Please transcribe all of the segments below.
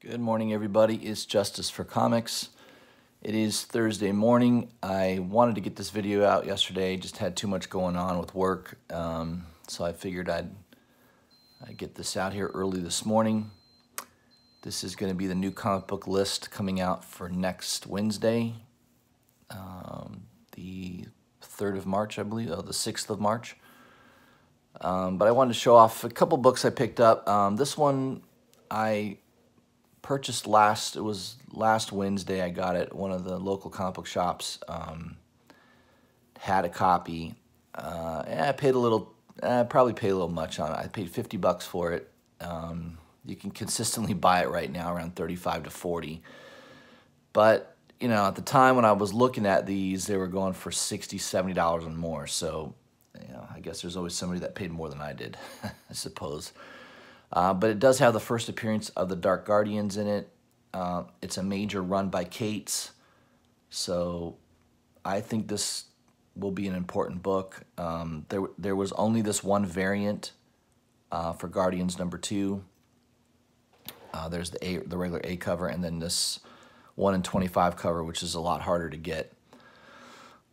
Good morning, everybody. It's Justice for Comics. It is Thursday morning. I wanted to get this video out yesterday, just had too much going on with work, so I figured I'd get this out here early this morning. This is going to be the new comic book list coming out for next Wednesday, the 3rd of March, I believe, the 6th of March. But I wanted to show off a couple books I picked up. This one I purchased last Wednesday. I got it. One of the local comic book shops had a copy. I paid a little, probably paid a little much on it. I paid $50 for it. You can consistently buy it right now around 35 to 40. But, you know, at the time when I was looking at these, they were going for $60, $70 and more. So, you know, I guess there's always somebody that paid more than I did, I suppose. But it does have the first appearance of the Dark Guardians in it. It's a major run by Cates, so I think this will be an important book. There was only this one variant for Guardians #2. There's the regular A cover, and then this 1 in 25 cover, which is a lot harder to get.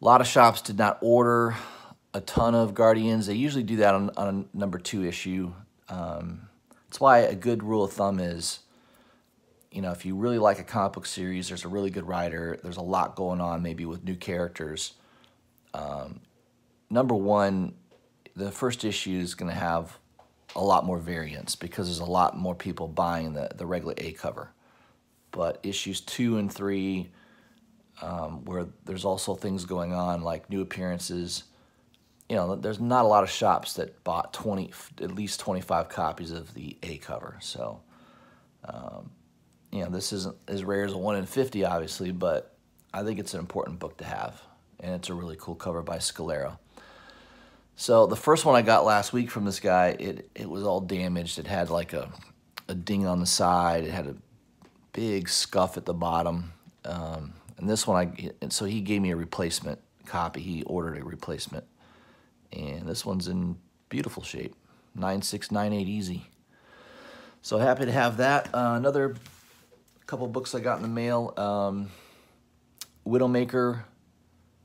A lot of shops did not order a ton of Guardians. They usually do that on a #2 issue. That's why a good rule of thumb is, you know, if you really like a comic book series, there's a really good writer, there's a lot going on maybe with new characters. #1, the first issue is going to have a lot more variants because there's a lot more people buying the regular A cover. But issues 2 and 3, where there's also things going on like new appearances, you know, there's not a lot of shops that bought at least 25 copies of the A cover. So, you know, this isn't as rare as a 1 in 50, obviously, but I think it's an important book to have. And it's a really cool cover by Scalera. So the first one I got last week from this guy, it was all damaged. It had like a ding on the side. It had a big scuff at the bottom. And this one, so he gave me a replacement copy. He ordered a replacement. And this one's in beautiful shape, 9698 easy. So happy to have that. Another couple books I got in the mail. Widowmaker.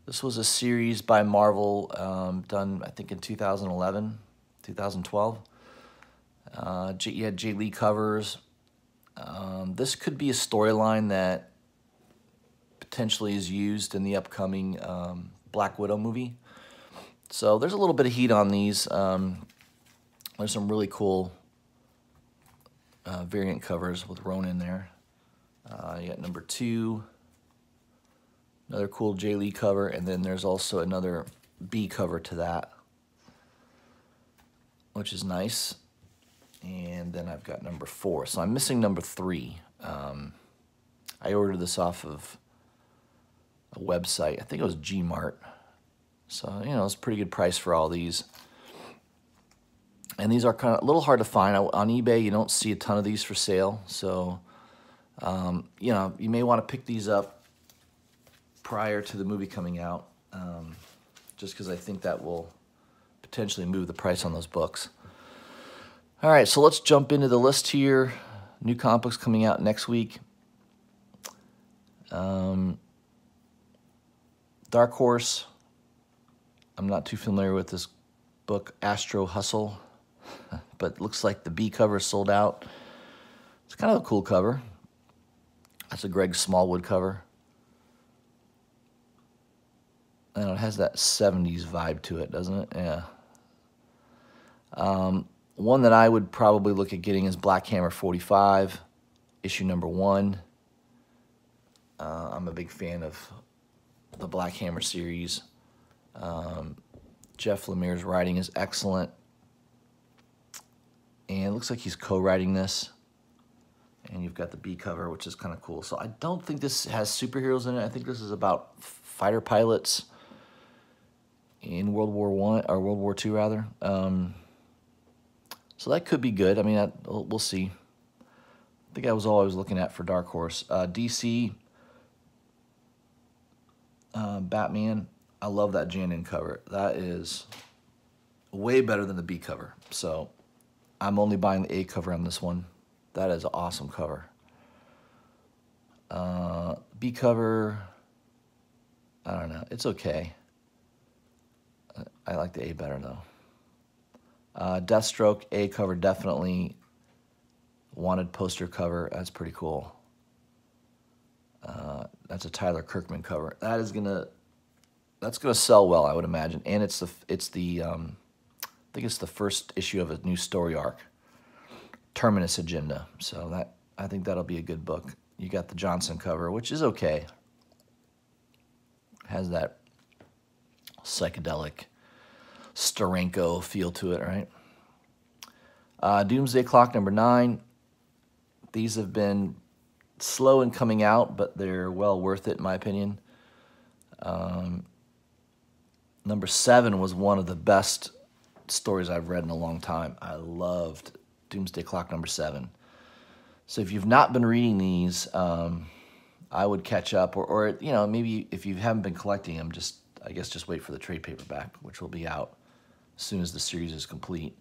This was a series by Marvel, done I think in 2011, 2012. You had Jay Lee covers. This could be a storyline that potentially is used in the upcoming Black Widow movie. So there's a little bit of heat on these. There's some really cool variant covers with Ronin there. You got #2, another cool Jay Lee cover, and then there's also another B cover to that, which is nice. And then I've got #4. So I'm missing #3. I ordered this off of a website. I think it was Gmart. So, you know, it's a pretty good price for all these. And these are kind of a little hard to find. On eBay, you don't see a ton of these for sale. So, you know, you may want to pick these up prior to the movie coming out, just because I think that will potentially move the price on those books. All right, so let's jump into the list here. New comic books coming out next week. Dark Horse. I'm not too familiar with this book, Astro Hustle, but it looks like the B cover is sold out. It's kind of a cool cover. That's a Greg Smallwood cover. And it has that 70s vibe to it, doesn't it? Yeah. One that I would probably look at getting is Black Hammer 45, issue #1. I'm a big fan of the Black Hammer series. Jeff Lemire's writing is excellent, and it looks like he's co-writing this. And you've got the B cover, which is kind of cool. So I don't think this has superheroes in it. I think this is about fighter pilots in World War I, or World War II rather. So that could be good. I mean, we'll see. I think I was always looking at for Dark Horse. DC, Batman. I love that Janin cover. That is way better than the B cover. So I'm only buying the A cover on this one. That is an awesome cover. B cover, I don't know. It's okay. I like the A better, though. Deathstroke, A cover, definitely. Wanted poster cover, that's pretty cool. That's a Tyler Kirkman cover. That's gonna sell well, I would imagine. And I think it's the first issue of a new story arc, Terminus Agenda. So I think that'll be a good book. You got the Johnson cover, which is okay. Has that psychedelic Steranko feel to it, right? Doomsday Clock number 9. These have been slow in coming out, but they're well worth it in my opinion. Number 7 was one of the best stories I've read in a long time. I loved Doomsday Clock number 7. So if you've not been reading these, I would catch up, or you know, maybe if you haven't been collecting them, I guess just wait for the trade paperback, which will be out as soon as the series is complete.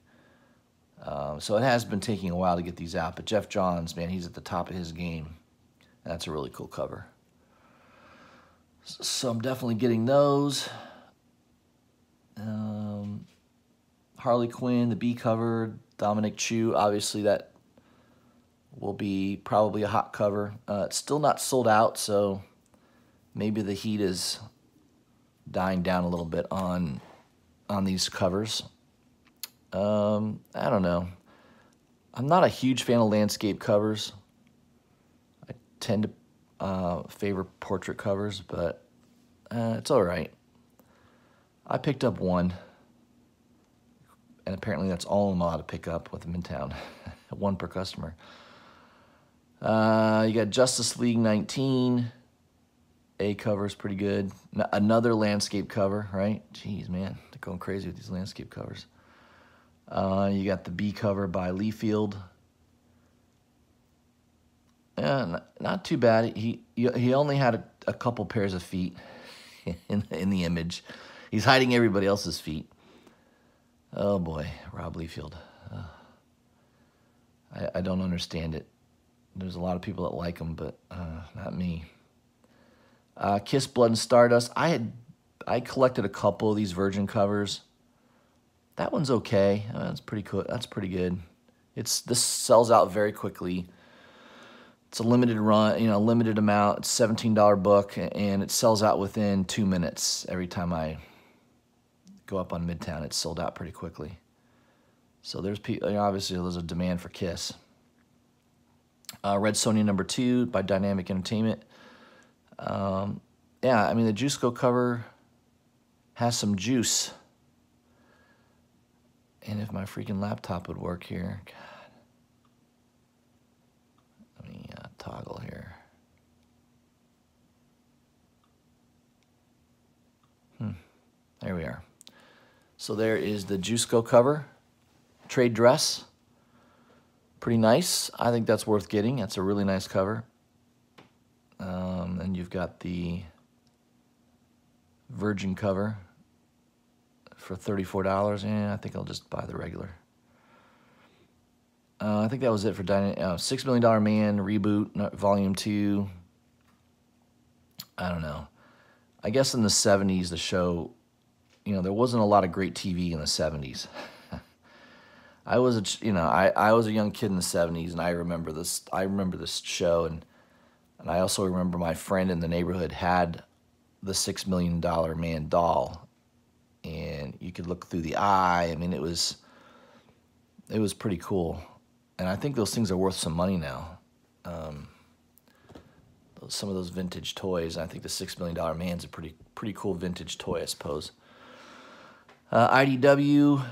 So it has been taking a while to get these out, but Jeff Johns, man, he's at the top of his game. That's a really cool cover. So I'm definitely getting those. Harley Quinn, the B cover, Dominic Chu, obviously that will be probably a hot cover. It's still not sold out, so maybe the heat is dying down a little bit on these covers. I don't know. I'm not a huge fan of landscape covers. I tend to favor portrait covers, but it's all right. I picked up one, and apparently that's all I'm allowed to pick up with them in town. One per customer. You got Justice League 19. A cover is pretty good. Another landscape cover, right? Jeez, man, they're going crazy with these landscape covers. You got the B cover by Leafield. Yeah, not too bad. He only had a couple pairs of feet in the image. He's hiding everybody else's feet. Oh boy, Rob Liefeld. I don't understand it. There's a lot of people that like him, but not me. Kiss, Blood, and Stardust. I collected a couple of these Virgin covers. That one's okay. That's pretty cool. That's pretty good. This sells out very quickly. It's a limited run, limited amount. It's a $17 book, and it sells out within 2 minutes. Every time I go up on Midtown, it's sold out pretty quickly. So there's obviously there's a demand for Kiss. Red Sonja number 2 by Dynamic Entertainment. Yeah, I mean the Juiceco cover has some juice. And if my freaking laptop would work here, God. Let me toggle here. There we are. So there is the Juiceco cover. Trade dress. Pretty nice. I think that's worth getting. That's a really nice cover. And you've got the Virgin cover for $34. And I think I'll just buy the regular. I think that was it for $6 Million Man reboot, Volume 2. I don't know. I guess in the 70s, the show, there wasn't a lot of great TV in the 70s. I was a young kid in the 70s, and I remember this show, and I also remember my friend in the neighborhood had the $6 Million Man doll, and you could look through the eye. I mean, it was pretty cool, and I think those things are worth some money now. Some of those vintage toys. I think the $6 Million Man's a pretty cool vintage toy, I suppose. IDW,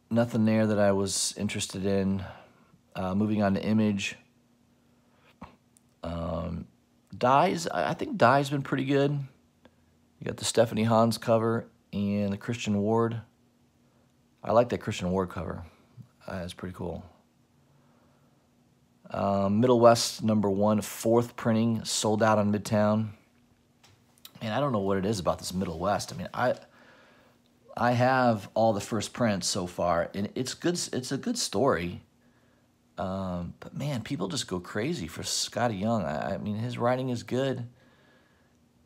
nothing there that I was interested in. Moving on to Image. Dye's, I think Dye's been pretty good. You got the Stephanie Hans cover and the Christian Ward. I like that Christian Ward cover. It's pretty cool. Middle West number 1, 4th printing, sold out on Midtown. And I don't know what it is about this Middle West. I mean, I have all the first prints so far, and it's good. It's a good story. But man, people just go crazy for Scotty Young. I mean, his writing is good,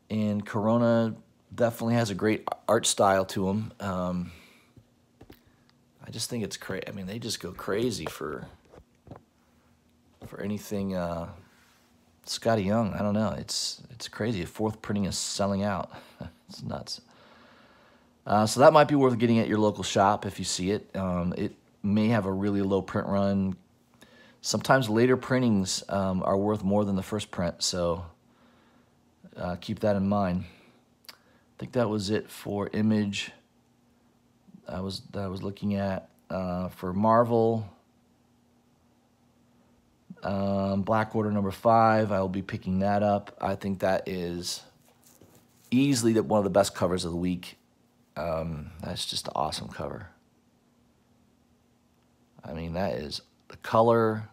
and Corona definitely has a great art style to him. I just think it's crazy. I mean, they just go crazy for anything Scotty Young. I don't know. It's crazy. A fourth printing is selling out. It's nuts. So that might be worth getting at your local shop if you see it. It may have a really low print run. Sometimes later printings are worth more than the first print, so keep that in mind. I think that was it for Image. I was looking at for Marvel. Black Order number 5. I will be picking that up. I think that is easily one of the best covers of the week. That's just an awesome cover. I mean, that is the color.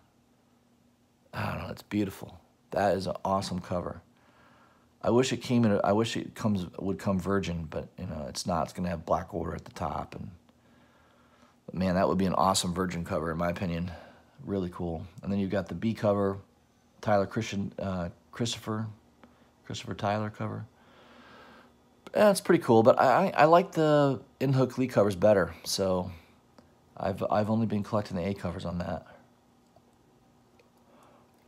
I don't know. It's beautiful. That is an awesome cover. I wish it came in. I wish it would come virgin, but you know it's not. It's gonna have Black Order at the top, but man, that would be an awesome virgin cover in my opinion. Really cool. And then you've got the B cover, Christopher Tyler cover. It's pretty cool, but I like the In-Hook Lee covers better. So I've only been collecting the A covers on that.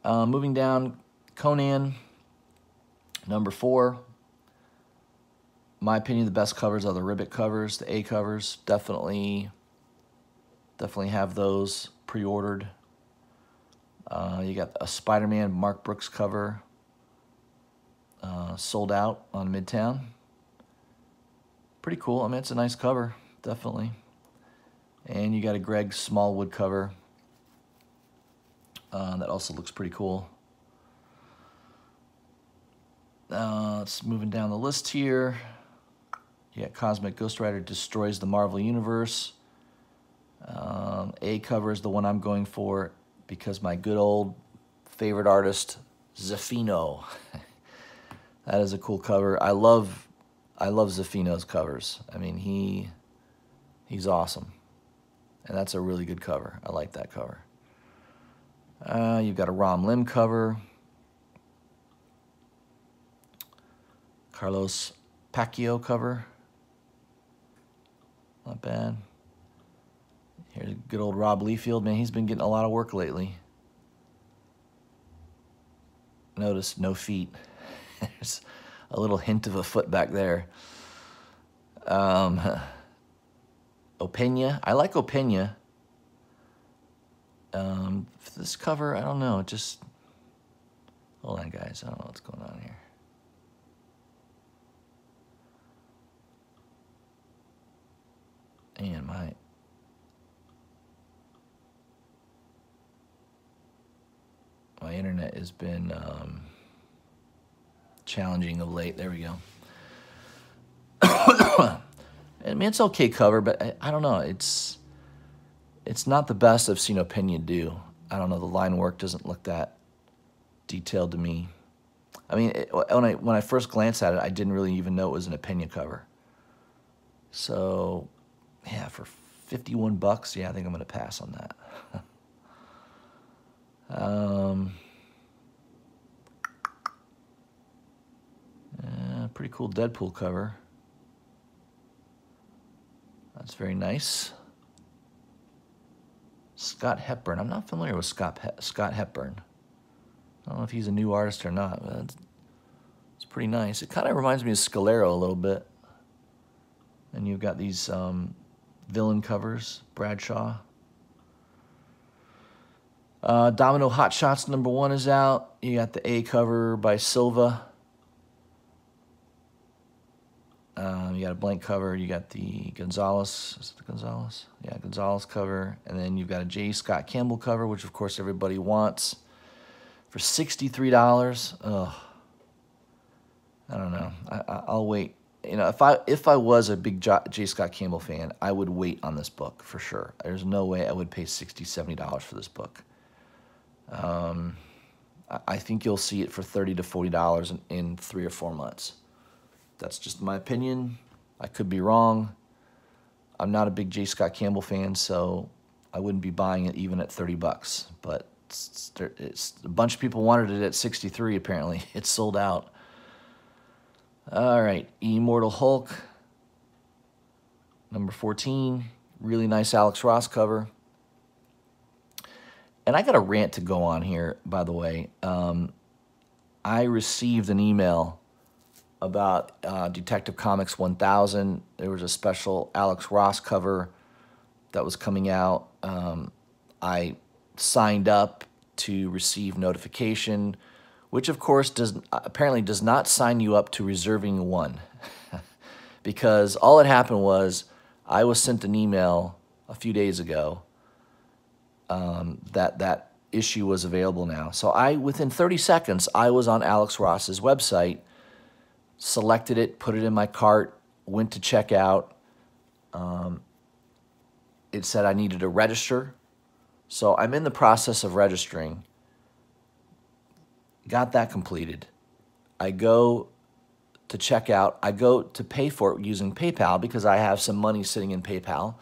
Moving down, Conan, number 4. In my opinion, the best covers are the Ribbit covers, the A covers. Definitely have those pre-ordered. You got a Spider-Man Mark Brooks cover, sold out on Midtown. Pretty cool. I mean, it's a nice cover, definitely. And you got a Greg Smallwood cover. That also looks pretty cool. Let's moving down the list here. You got Cosmic Ghost Rider Destroys the Marvel Universe. A cover is the one I'm going for because my good old favorite artist, Zafino. That is a cool cover. I love Zafino's covers. I mean, he's awesome. And that's a really good cover. I like that cover. You've got a Rom Lim cover. Carlos Pacquiao cover. Not bad. Here's good old Rob Liefeld. Man, he's been getting a lot of work lately. Notice no feet. There's a little hint of a foot back there. Opeña. I like Opeña. This cover, I don't know. Just hold on, guys. I don't know what's going on here. And my internet has been challenging of late. There we go. I mean, it's okay cover, but I don't know. It's not the best I've seen Opeña do. I don't know. The line work doesn't look that detailed to me. I mean, when I first glanced at it, I didn't really even know it was an Opeña cover. So, yeah, for $51, yeah, I think I'm gonna pass on that. Pretty cool Deadpool cover. That's very nice. Scott Hepburn. I'm not familiar with Scott Hepburn. I don't know if he's a new artist or not, but it's pretty nice. It kind of reminds me of Scalero a little bit. And you've got these villain covers, Bradshaw. Domino Hot Shots number 1 is out. You got the A cover by Silva. You got a blank cover. You got the Gonzalez. Is it the Gonzalez? Yeah, Gonzalez cover. And then you've got a J. Scott Campbell cover, which of course everybody wants, for $63. Ugh. I don't know. I'll wait. You know, if I was a big J. Scott Campbell fan, I would wait on this book for sure. There's no way I would pay $60, $70 for this book. I think you'll see it for $30 to $40 in 3 or 4 months. That's just my opinion. I could be wrong. I'm not a big J. Scott Campbell fan, so I wouldn't be buying it even at 30 bucks. But it's a bunch of people wanted it at 63 apparently. It's sold out. All right, Immortal Hulk, number 14. Really nice Alex Ross cover. And I got a rant to go on here, by the way. I received an email about Detective Comics 1000. There was a special Alex Ross cover that was coming out. I signed up to receive notification, which of course apparently does not sign you up to reserving one. Because all that happened was I was sent an email a few days ago that issue was available now. So within 30 seconds, I was on Alex Ross's website, selected it, put it in my cart, went to check out. It said I needed to register. So I'm in the process of registering. Got that completed. I go to check out. I go to pay for it using PayPal because I have some money sitting in PayPal.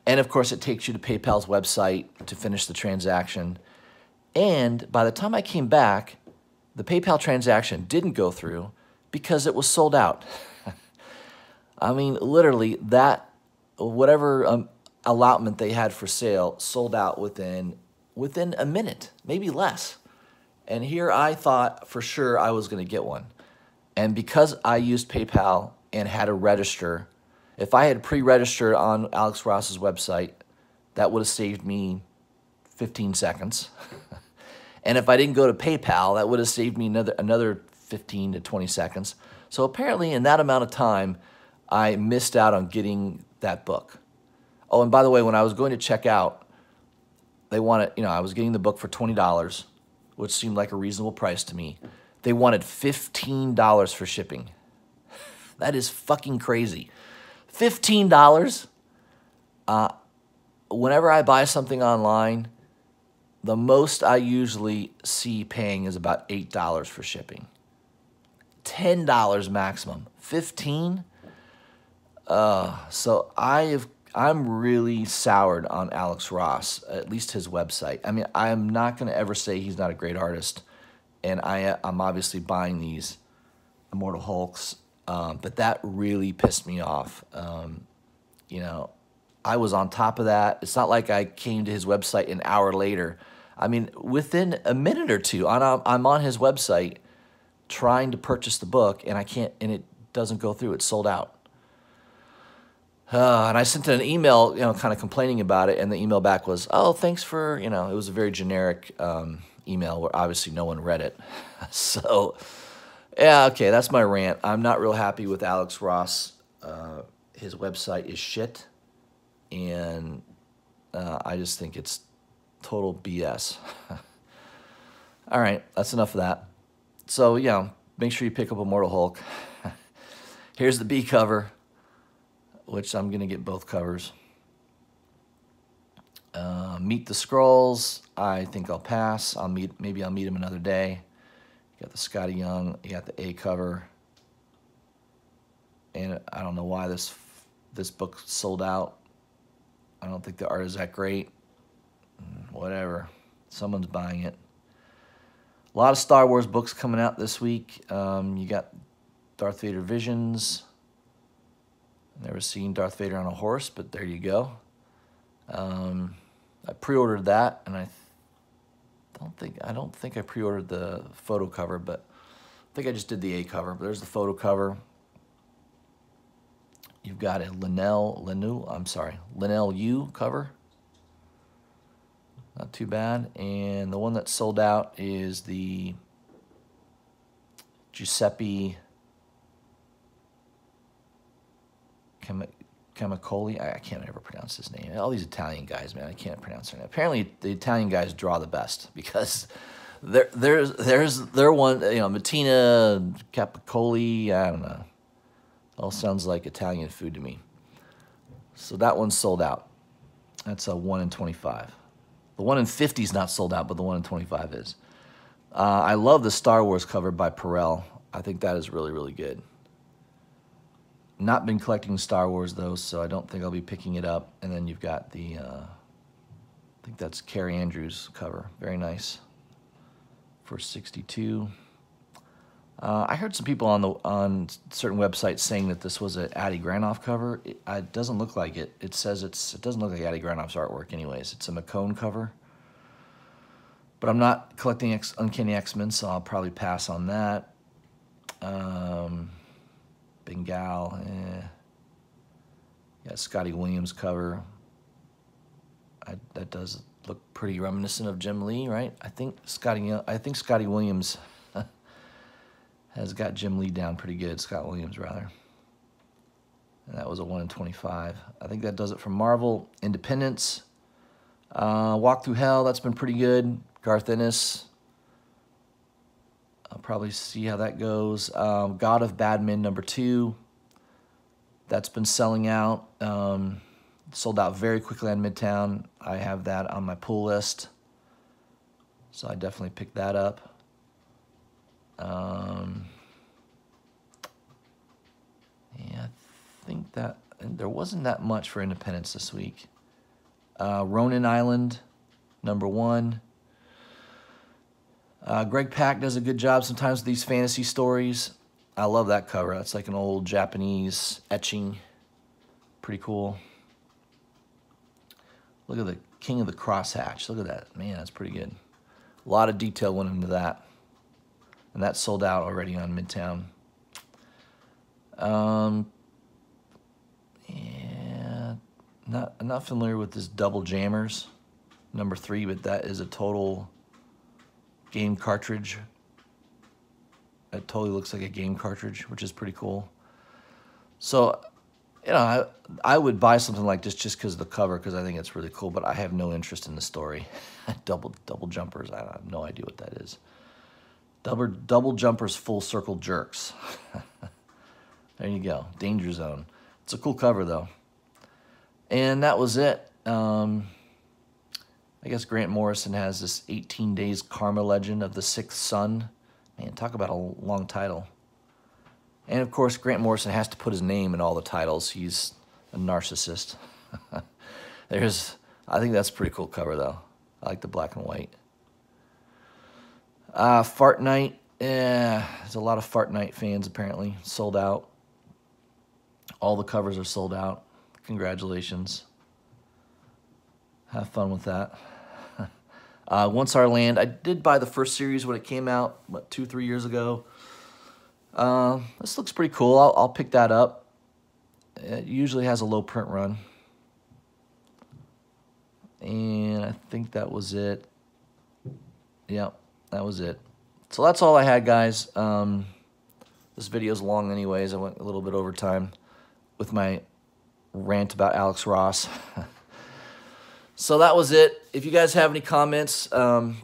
And of course, it takes you to PayPal's website to finish the transaction. And by the time I came back, the PayPal transaction didn't go through because it was sold out. I mean, literally, whatever allotment they had for sale sold out within a minute, maybe less. And here I thought for sure I was going to get one. And because I used PayPal and had to register, if I had pre-registered on Alex Ross's website, that would have saved me 15 seconds. And if I didn't go to PayPal, that would have saved me another 15 to 20 seconds. So apparently in that amount of time, I missed out on getting that book. Oh, and by the way, when I was going to check out, they wanted, I was getting the book for $20, which seemed like a reasonable price to me. They wanted $15 for shipping. That is fucking crazy. $15? Whenever I buy something online, the most I usually see paying is about $8 for shipping. $10 maximum. $15? So I'm really soured on Alex Ross, at least his website. I mean, I'm not going to ever say he's not a great artist, and I'm obviously buying these Immortal Hulks, but that really pissed me off. I was on top of that. It's not like I came to his website an hour later. I mean, within a minute or two, I'm on his website trying to purchase the book, and I can't, and it doesn't go through. It's sold out. And I sent an email, kind of complaining about it, and the email back was, oh, thanks for, it was a very generic email where obviously no one read it. So, yeah, okay, that's my rant. I'm not real happy with Alex Ross. His website is shit, and I just think it's total BS. All right, that's enough of that. So, make sure you pick up Immortal Hulk. Here's the B cover, which I'm going to get both covers. Meet the Skrulls. I think I'll pass. Maybe I'll meet him another day. You got the Scotty Young. You got the A cover. And I don't know why this book sold out. I don't think the art is that great. Whatever. Someone's buying it. A lot of Star Wars books coming out this week. You got Darth Vader Visions. Never seen Darth Vader on a horse, but there you go. I pre-ordered that, and I don't think I pre-ordered the photo cover, but I think I just did the A cover. But there's the photo cover. You've got a Linnell U cover. Not too bad. And the one that sold out is the Giuseppe Camicoli. I can't ever pronounce his name. All these Italian guys, man, I can't pronounce their name. Apparently, the Italian guys draw the best because there's one, Mattina Capicoli. I don't know. All sounds like Italian food to me. So that one's sold out. That's a 1 in 25. The 1 in 50 is not sold out, but the 1 in 25 is. I love the Star Wars cover by Perel. I think that is really, really good. Not been collecting Star Wars, though, so I don't think I'll be picking it up. And then you've got the I think that's Carrie Andrews' cover. Very nice for 62. I heard some people on certain websites saying that this was an Addy Granoff cover. It doesn't look like it. It says it doesn't look like Addy Granoff's artwork anyways. It's a McCone cover. But I'm not collecting Uncanny X-Men, so I'll probably pass on that. Bengal, yeah, Scotty Williams cover. That does look pretty reminiscent of Jim Lee, right? I think Scotty Williams has got Jim Lee down pretty good. Scott Williams, rather. And that was a 1 in 25. I think that does it for Marvel. Independence. Walk Through Hell, that's been pretty good. Garth Ennis. I'll probably see how that goes. God of Bad Men #2. That's been selling out. Sold out very quickly on Midtown. I have that on my pull list. So I definitely picked that up. Yeah, I think that there wasn't that much for Independence this week. Ronin Island, #1. Greg Pak does a good job sometimes with these fantasy stories. I love that cover. That's like an old Japanese etching. Pretty cool. Look at the King of the Crosshatch. Look at that. Man, that's pretty good. A lot of detail went into that. And that sold out already on Midtown. Yeah, I'm not familiar with this Double Jammers #3, but that is a total game cartridge. It totally looks like a game cartridge, which is pretty cool. So, you know, I would buy something like this just because of the cover, because I think it's really cool, but I have no interest in the story. Double Jumpers, I have no idea what that is. Double Jumpers Full Circle Jerks. There you go, Danger Zone. It's a cool cover, though. And that was it. I guess Grant Morrison has this 18 Days Karma Legend of the Sixth Son. Man, talk about a long title. And, of course, Grant Morrison has to put his name in all the titles. He's a narcissist. I think that's a pretty cool cover, though. I like the black and white. Fart Night. Yeah, there's a lot of Fart Night fans, apparently. Sold out. All the covers are sold out. Congratulations. Have fun with that. Once Our Land. I did buy the first series when it came out, what, 2-3 years ago. This looks pretty cool. I'll pick that up. It usually has a low print run. And I think that was it. Yep, that was it. So that's all I had, guys. This video's long anyways. I went a little bit over time with my rant about Alex Ross. So that was it. If you guys have any comments,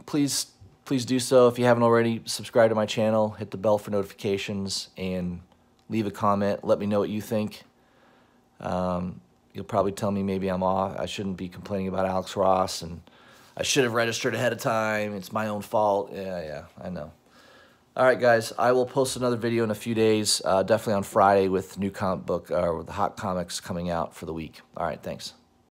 please do so. If you haven't already, subscribe to my channel, hit the bell for notifications, and leave a comment. Let me know what you think. You'll probably tell me maybe I'm off. I shouldn't be complaining about Alex Ross, and I should have registered ahead of time. It's my own fault. Yeah, I know. All right, guys, I will post another video in a few days, definitely on Friday with new comic book, or with the hot comics coming out for the week. All right, thanks.